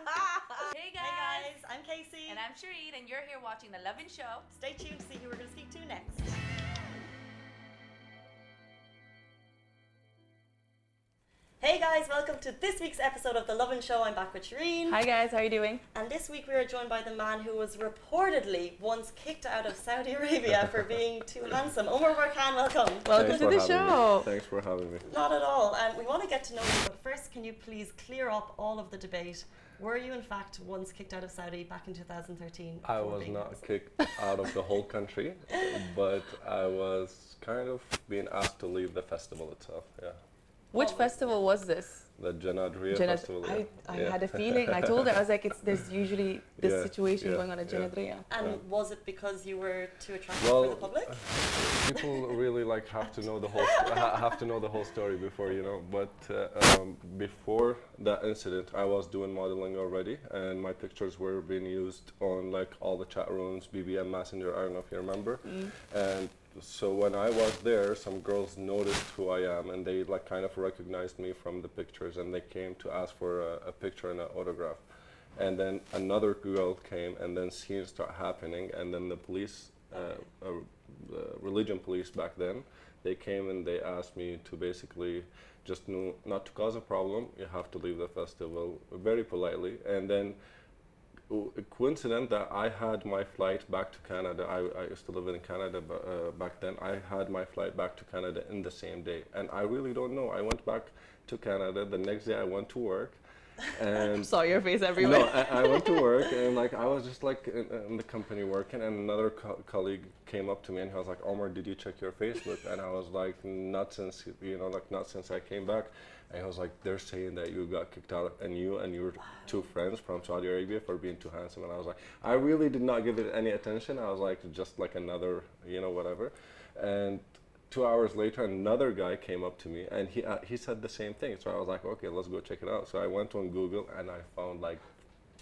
Hey Hey guys, I'm Casey. And I'm Shireen, and you're here watching The Lovin Show. Stay tuned to see who we're going to speak to next. Hey guys, welcome to this week's episode of The Lovin Show. I'm back with Shireen. Hi guys, how are you doing? And this week we are joined by the man who was reportedly once kicked out of Saudi Arabia for being too handsome. Omar Borkan, welcome. Welcome to the show. Thanks for having me. Not at all. We want to get to know you, but first can you please clear up all of the debate? Were you in fact once kicked out of Saudi back in 2013? I was not kicked out of the whole country, but I was kind of being asked to leave the festival itself, yeah. Which festival was this? The Janadriya festival. I had a feeling. I told her, I was like, there's usually this situation going on at Janadriya. And was it because you were too attractive for the public? People really have to know the whole story before, you know. But before that incident, I was doing modeling already, and my pictures were being used on like all the chat rooms, BBM Messenger. I don't know if you remember. And so when I was there, some girls noticed who I am, and they like kind of recognized me from the pictures, and they came to ask for a picture and an autograph. And then another girl came, and then scenes start happening, and then the police, the religion police back then, they came and they asked me to basically just not to cause a problem. You have to leave the festival very politely, and then. A coincidence that I had my flight back to Canada. I used to live in Canada back then. I had my flight back to Canada in the same day, and I really don't know. I went back to Canada. The next day I went to work, and saw your face everywhere. No, I went to work, and like I was just like in the company working, and another colleague came up to me and he was like, "Omar, did you check your Facebook?" And I was like, "Not since not since I came back." And he was like, "They're saying that you got kicked out, and your two friends from Saudi Arabia for being too handsome." And I was like, I really did not give it any attention. I was like, just like another, whatever. And 2 hours later, another guy came up to me, and he said the same thing. So I was like, okay, let's go check it out. So I went on Google, and I found like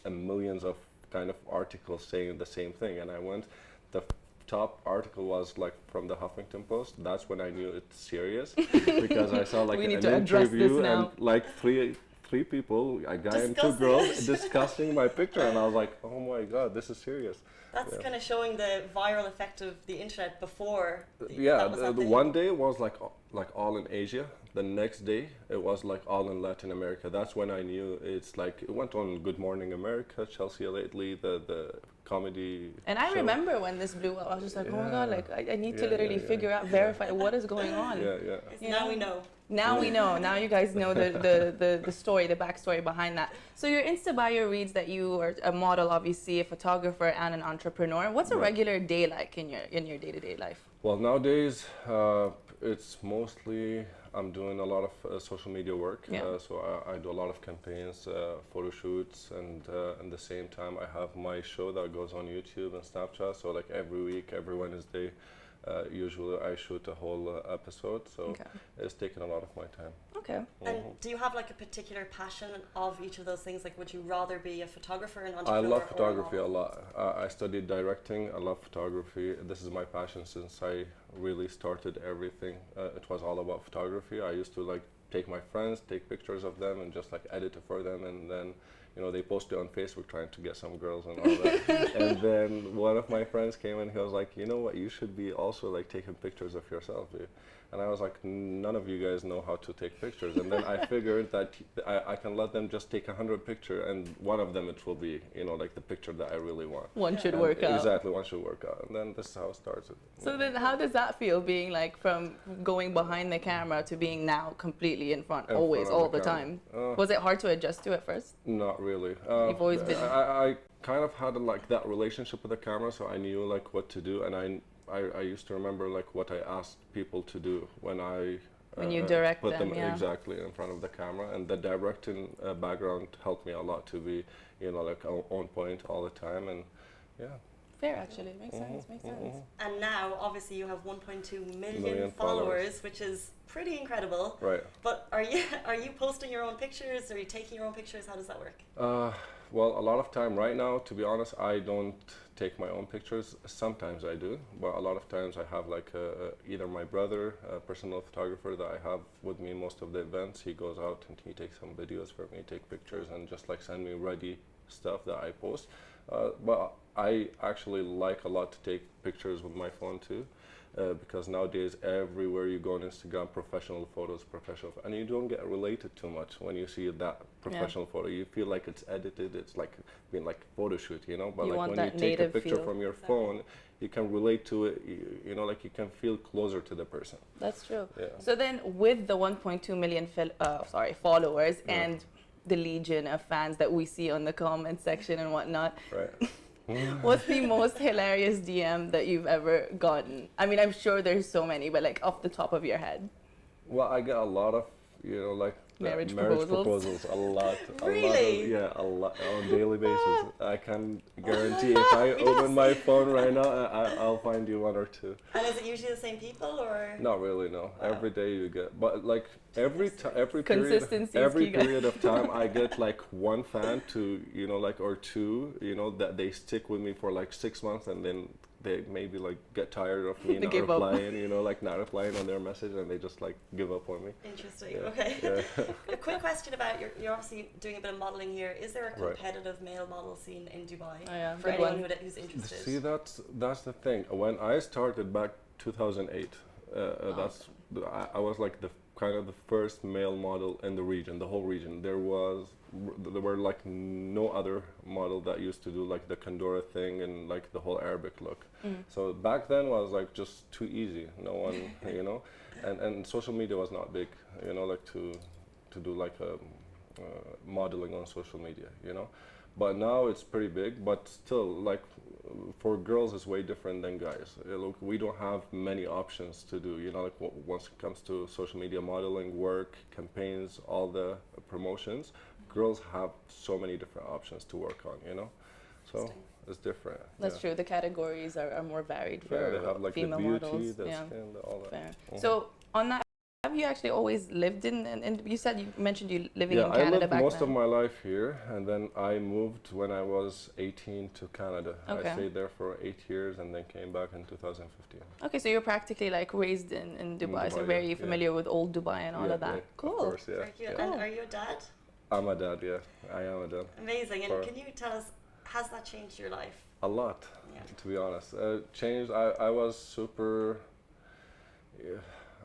millions of kind of articles saying the same thing. And I went, the top article was like from the Huffington Post. That's when I knew it's serious, because I saw like we need an to address interview this now. and like three people, a guy and two girls, discussing my picture, and I was like, oh my god, this is serious. That's kind of showing the viral effect of the internet before. The one day was like all in Asia. The next day it was like all in Latin America. That's when I knew it's like it went on Good Morning America, Chelsea Lately, the comedy. And I remember when this blew up, I was just like, oh my god, like I need to literally figure out, verify what is going on. Now we know. Now we know. Now you guys know the story, the backstory behind that. So your Insta bio reads that you are a model, obviously, a photographer, and an entrepreneur. What's a regular day like in your day-to-day life? Well, nowadays it's mostly I'm doing a lot of social media work. So I do a lot of campaigns, photo shoots, and at the same time I have my show that goes on YouTube and Snapchat. So like every week, every Wednesday. Usually I shoot a whole episode, so it's taken a lot of my time. Okay. And do you have like a particular passion of each of those things? Like, would you rather be a photographer, an entrepreneur? I love photography a lot. I studied directing. I love photography. This is my passion since I really started everything. It was all about photography. I used to like take my friends, take pictures of them, and just like edit it for them, and then they posted on Facebook trying to get some girls and all that. And then one of my friends came and he was like, you know what, you should be also like taking pictures of yourself. And I was like, none of you guys know how to take pictures. And then I figured that I can let them just take 100 pictures, and one of them it will be, like the picture that I really want. One should work out. Exactly, one should work out. And then this is how it starts. So then how does that feel, being like from going behind the camera to being now completely in front, always, all the time? Was it hard to adjust to at first? Not really. You've always been... I kind of had like that relationship with the camera, so I knew like what to do, and I used to remember like what I asked people to do when you direct put them exactly in front of the camera, and the directing background helped me a lot to be like on point all the time, and fair, actually. Makes sense. And now obviously you have 1.2 million followers, which is pretty incredible. Right. But are you posting your own pictures? Are you taking your own pictures? How does that work? Well, a lot of time right now, to be honest, I don't take my own pictures. Sometimes I do, but a lot of times I have like either my brother, a personal photographer that I have with me in most of the events. He goes out and he takes some videos for me, take pictures, and just like send me ready stuff that I post. But I actually like a lot to take pictures with my phone too. Because nowadays everywhere you go on Instagram, professional photos, and you don't get related too much when you see that professional photo. You feel like it's edited, it's like being like a photo shoot, you know. But You like want when you that take a native picture feel. from your phone, you can relate to it. You know, like you can feel closer to the person. That's true. Yeah. So then, with the 1.2 million followers Yeah. and the legion of fans that we see on the comment section and whatnot, Right. what's the most hilarious DM that you've ever gotten? I mean, I'm sure there's so many, but like off the top of your head. Well, I get a lot of, you know, like Marriage proposals, a lot, Really? a lot on a daily basis. I can guarantee if I open my phone right now, I'll find you one or two. And is it usually the same people or? Not really, no. Every day you get, but like every period, Consistency is every key, guys. period of time, I get like one fan to, you know, like or two, you know, that they stick with me for like 6 months, and then they maybe like get tired of me They not give up. replying, you know, like not replying on their message, and they just like give up on me. Interesting. Yeah, Okay. yeah. A quick question about you're obviously doing a bit of modeling here. Is there a Right. competitive male model scene in Dubai Oh, yeah. for Good anyone one. who's interested? See, that's the thing. When I started back 2008, I was like the kind of the first male model in the region, the whole region. There were like no other model that used to do like the Kandora thing and like the whole Arabic look. So back then was like just too easy. No one, you know, and social media was not big, you know, like to do like modeling on social media, you know. But now it's pretty big, but still, like, for girls, it's way different than guys. Look, we don't have many options to do, you know, like once it comes to social media modeling, work, campaigns, all the promotions, girls have so many different options to work on, you know. So it's different. That's yeah. true. The categories are more varied for Yeah, they have like the female beauty, models. the Yeah. skin, all that. Fair. Mhm. So on that, have you actually always lived in you said you mentioned you living Yeah, in I Canada lived back most then. of my life here, and then I moved when I was 18 to Canada. Okay. I stayed there for 8 years and then came back in 2015. Okay, so you're practically like raised in Dubai, so Dubai, very yeah. familiar with old Dubai and all Yeah, of that. yeah, Cool. Of course, yeah. Very cute. yeah. And are you a dad? I'm a dad, yeah. I am a dad. Amazing. And For- can you tell us, has that changed your life? A lot, Yeah. to be honest. Changed, I was super, yeah,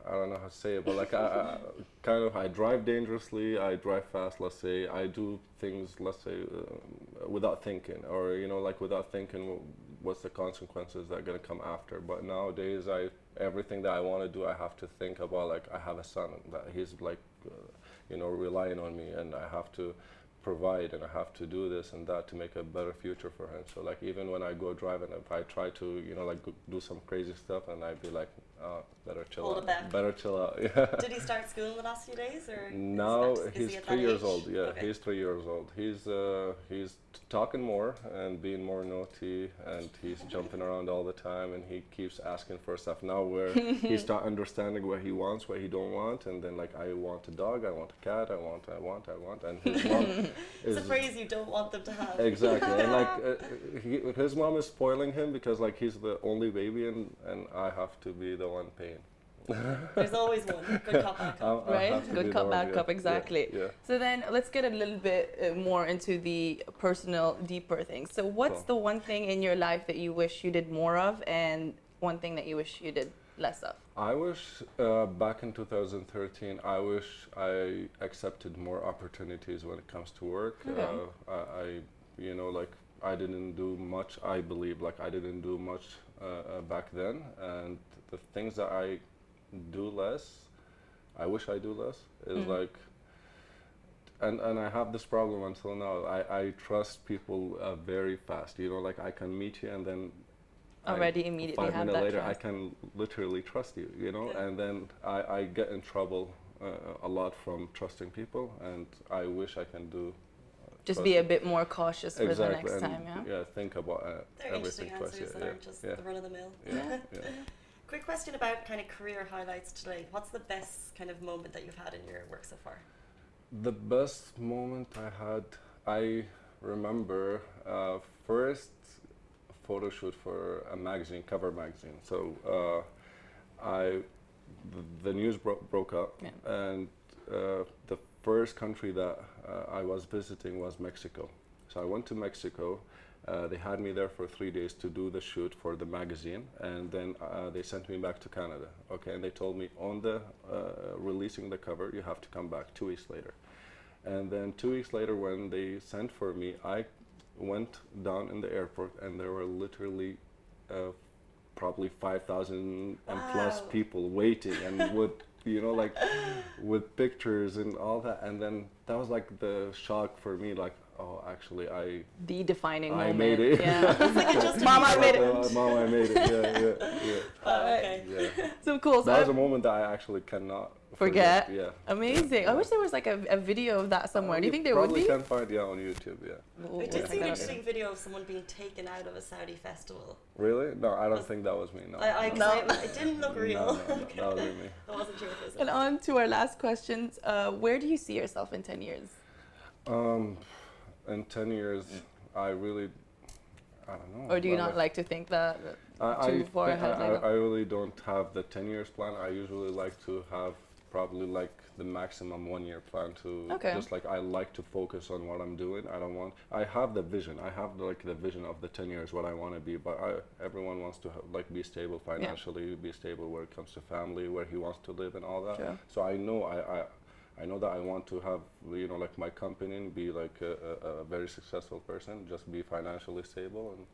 I don't know how to say it, but like I drive dangerously, I drive fast, let's say. I do things, let's say, without thinking, or, you know, like without thinking what's the consequences that are going to come after. But nowadays, everything that I want to do, I have to think about, like, I have a son that he's like, you know, relying on me, and I have to provide, and I have to do this and that to make a better future for him. So like even when I go driving, if I try to, you know, like do some crazy stuff, and I'd be like, better chill Hold out. it back. Better chill out. Yeah. Did he start school in the last few days, or? Now is he's he at 3 that years age? old. Yeah, Okay. he's 3 years old. He's talking more and being more naughty, and he's jumping around all the time, and he keeps asking for stuff. Now where he start understanding what he wants, what he don't want, and then like I want a dog, I want a cat, I want, and his mom It's a phrase you don't want them to have. exactly, and like his mom is spoiling him because like he's the only baby, and I have to be the one paying. There's always one. Good cop, bad cop. I Right? have to be Good the cop, one, bad yeah, cop, yeah, exactly. Yeah. So then let's get a little bit more into the personal, deeper things. So what's Cool. the one thing in your life that you wish you did more of, and one thing that you wish you did less of? I wish back in 2013, I wish I accepted more opportunities when it comes to work. Okay. I you know, like I didn't do much. I believe like I didn't do much back then, and the things that I do less, I wish I do less, is like, and I have this problem until now. I trust people very fast. You know, like I can meet you, and then Already immediately 5 have minutes that later, trust. I can literally trust you. You know, Yeah. and then I get in trouble a lot from trusting people, and I wish I can do. Just trust be a it. bit more cautious for the Exactly, next and time, yeah? yeah, think about They're everything interesting twice. answers that aren't just yeah, the run of the mill. yeah, yeah. Quick question about kind of career highlights today. What's the best kind of moment that you've had in your work so far? The best moment I had, I remember first photo shoot for a magazine, cover magazine. So the news broke up, and the first country that I was visiting was Mexico. So I went to Mexico. They had me there for 3 days to do the shoot for the magazine, and then they sent me back to Canada. Okay, and they told me on the releasing the cover, you have to come back 2 weeks later. And then 2 weeks later, when they sent for me, I went down in the airport, and there were literally probably 5,000 and plus people waiting, and with like with pictures and all that. And then that was like the shock for me, like, oh, actually, the defining I moment. made it. Yeah. It's like just Mom, I made it. Mom, I made it. Yeah. Okay. Yeah. So cool. So That was a moment that I actually cannot forget. Yeah. Amazing. I wish there was like a video of that somewhere. Do you think there would be? Probably can find on YouTube. Yeah. I did see an interesting video of someone being taken out of a Saudi festival. Really? No, I don't think that was me. No. It didn't look real. No, that wasn't me. I wasn't sure if it was. And on to our last questions. Where do you see yourself in 10 years? In 10 years, I don't know. Or do you not like to think that too far ahead? I really don't have the 10 years plan. I usually like to have probably like the maximum 1 year plan to just like I like to focus on what I'm doing. I have the vision. I have like the vision of the 10 years what I want to be, but everyone wants to like be stable financially, be stable where it comes to family, where he wants to live and all that. Sure. So I know that I want to have, like my company and be like a very successful person, just be financially stable and,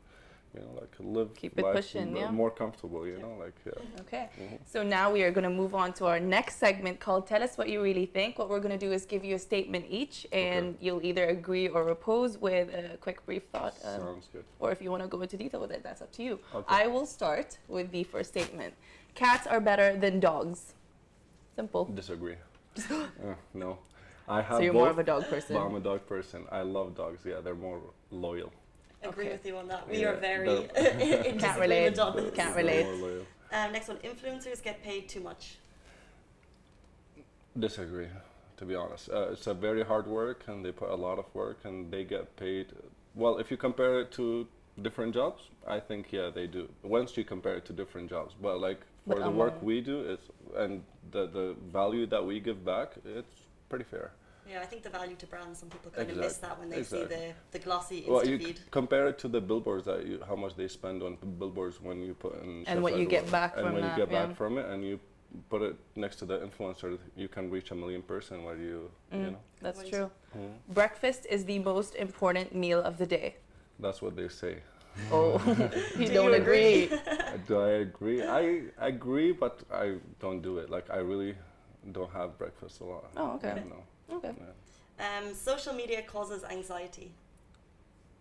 like live Keep it life pushing, more comfortable, like. Okay. So now we are going to move on to our next segment called Tell Us What You Really Think. What we're going to do is give you a statement each, and you'll either agree or oppose with a quick brief thought. Sounds good. Or if you want to go into detail with it, that's up to you. Okay. I will start with the first statement. Cats are better than dogs. Simple. Disagree. No. I have So you're both, more of a dog person. but I'm a dog person. I love dogs. Yeah, they're more loyal. Agree with you on that. We Yeah, are very in Can't relate. disagreement on this. Can't They're relate. more loyal. Next one, influencers get paid too much. Disagree, to be honest. It's a very hard work, and they put a lot of work, and they get paid. Well, if you compare it to different jobs, I think they do. Once you compare it to different jobs, but like for the work we do, and the value that we give back, it's pretty fair. Yeah, I think the value to brands, some people kind of miss that when they see the glossy Well, Insta you feed. compare it to the billboards how much they spend on billboards when you put in. And what you get back from and when that, you get back from it, and you put it next to the influencer, you can reach 1 million person where you know. That's true. Breakfast is the most important meal of the day. That's what they say. Oh, you Do don't you agree? Do I agree? I agree, but I don't do it. Like I really don't have breakfast a lot. Oh, okay. No. Okay. Yeah. Social media causes anxiety.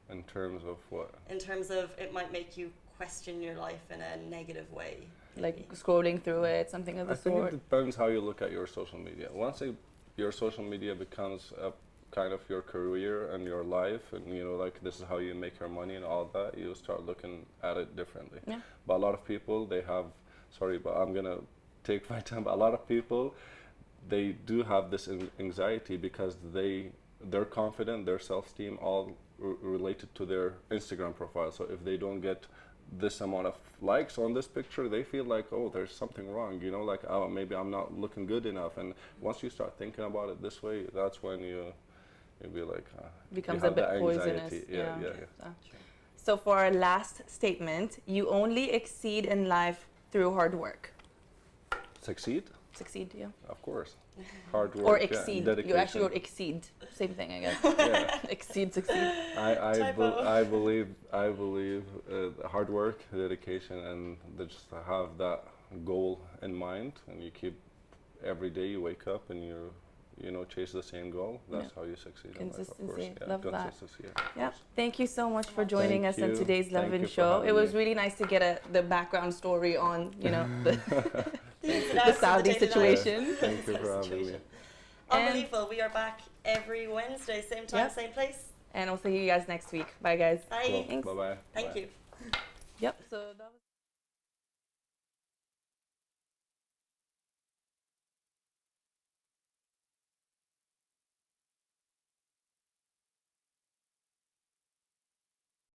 In terms of what? In terms of it might make you question your life in a negative way. Like maybe. scrolling through it, something of the I think sort. it depends how you look at your social media. Once your social media becomes a kind of your career and your life, and like this is how you make your money and all that, you start looking at it differently. Yeah. But a lot of people, they have, sorry, but I'm gonna take my time, but a lot of people, they do have this anxiety because they're confident, their self-esteem all related to their Instagram profile. So if they don't get this amount of likes on this picture, they feel like, oh, there's something wrong, like, oh, maybe I'm not looking good enough. And once you start thinking about it this way, that's when you'll be like, Becomes you a have bit the poisonous. anxiety. Yeah. So for our last statement, you only exceed in life through hard work. Succeed? Succeed, yeah. Of course. Hard work. Or exceed. Dedication. You actually wrote exceed. Same thing, I guess. Yeah. Exceed, succeed. I believe hard work, dedication, and just to have that goal in mind, and you keep every day you wake up and you chase the same goal. That's how you succeed in life, of course. Consistency. Yeah, Love that. consistency, Yeah. Thank you so much for joining us on today's Thank Lovin you for show. having It was me. really nice to get the background story on, the The Saudi situation. Thank you for having me. Unbelievable. We are back every Wednesday, same time, same place. And we'll see you guys next week. Bye, guys. Bye. Cool. Thanks. Bye-bye. Thank Bye. you. Yep. So that was